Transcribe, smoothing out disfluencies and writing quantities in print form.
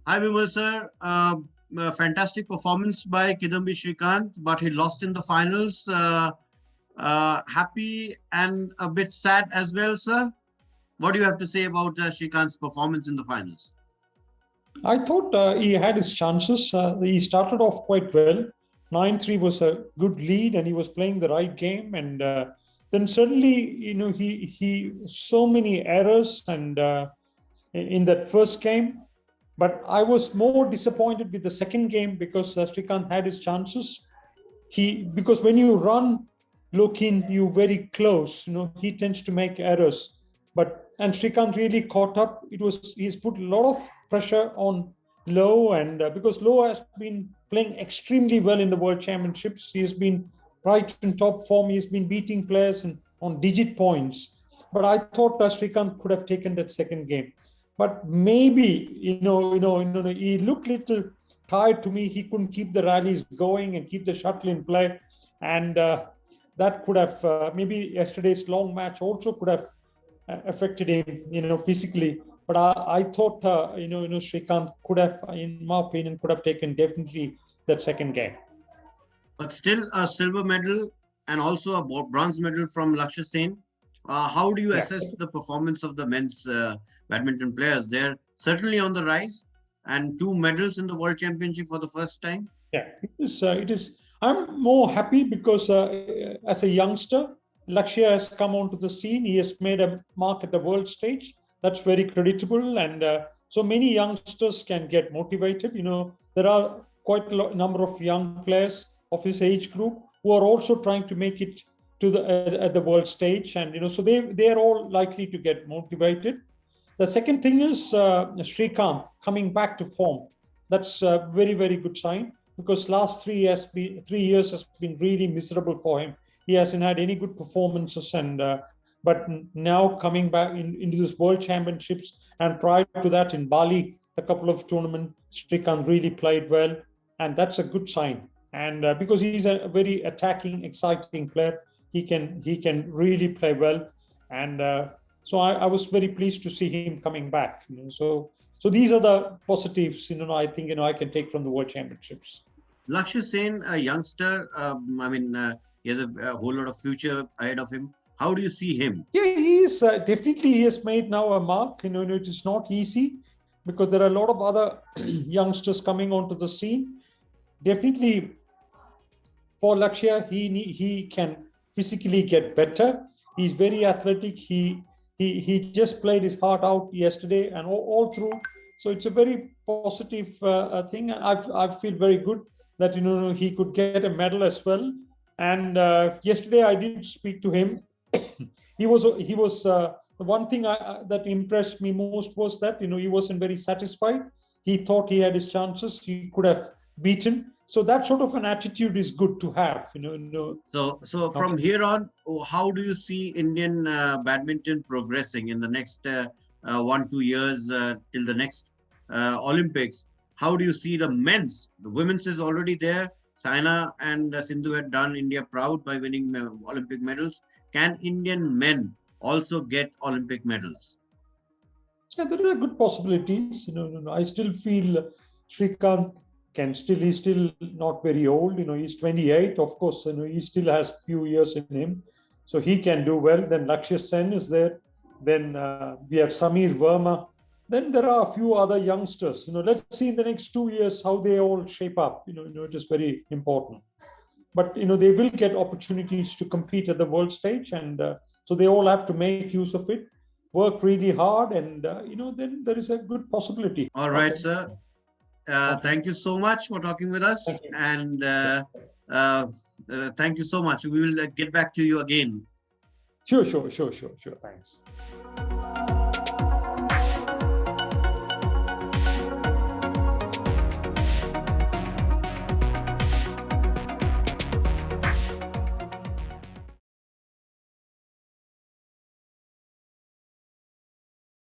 Hi, Vimal sir. Fantastic performance by Kidambi Srikanth, but he lost in the finals. Happy and a bit sad as well, sir. What do you have to say about Srikanth's performance in the finals? I thought he had his chances. He started off quite well. 9-3 was a good lead, and he was playing the right game. And then suddenly, he so many errors and in that first game. But I was more disappointed with the second game because Srikanth had his chances. Because when you run looking you very close, he tends to make errors. And Srikanth really caught up. He's put a lot of pressure on Lowe, and because Lowe has been playing extremely well in the World Championships, he has been right in top form. He's been beating players on digit points. But I thought Srikanth could have taken that second game. But maybe he looked a little tired to me. He couldn't keep the rallies going and keep the shuttle in play, and that could have maybe yesterday's long match also could have affected him, physically. But I thought, Srikanth could have, in my opinion, could have taken definitely that second game. But still a silver medal and also a bronze medal from Lakshya Sen. How do you assess the performance of the men's badminton players? They're certainly on the rise, and 2 medals in the World Championship for the first time. Yeah, it is. I'm more happy because as a youngster, Lakshya has come onto the scene. He has made a mark at the world stage. That's very creditable, and so many youngsters can get motivated. There are quite a number of young players of his age group who are also trying to make it to at the world stage, and so they are all likely to get motivated. The second thing is Srikanth coming back to form. That's a very, very good sign, because last 3 years has been really miserable for him. He hasn't had any good performances, and but now coming back into this World Championships, and prior to that in Bali, a couple of tournaments, Srikanth really played well, and that's a good sign. And because he's a very attacking, exciting player, he can really play well, and so I was very pleased to see him coming back. So these are the positives. I think I can take from the World Championships. Lakshya Sen, a youngster. He has a whole lot of future ahead of him. How do you see him? Yeah, he has made now a mark. It is not easy because there are a lot of other youngsters coming onto the scene. Definitely, for Lakshya, he can physically get better. He's very athletic. He just played his heart out yesterday and all through. So it's a very positive thing. I feel very good that he could get a medal as well. And yesterday I did speak to him. He was the one thing that impressed me most was that he wasn't very satisfied. He thought he had his chances. He could have beaten. So that sort of an attitude is good to have. So from here on, how do you see Indian badminton progressing in the next 1-2 years till the next Olympics? How do you see the men's? The women's is already there. Saina and Sindhu had done India proud by winning Olympic medals. Can Indian men also get Olympic medals? Yeah, there are good possibilities. I still feel Srikanth he's still not very old. He's 28. Of course, he still has a few years in him, so he can do well. Then Lakshya Sen is there. Then we have Samir Verma. Then there are a few other youngsters. Let's see in the next 2 years how they all shape up. It is very important. But they will get opportunities to compete at the world stage, and so they all have to make use of it, work really hard, and then there is a good possibility. All right, sir. Thank you so much for talking with us, and thank you so much. We will get back to you again. Sure. Thanks.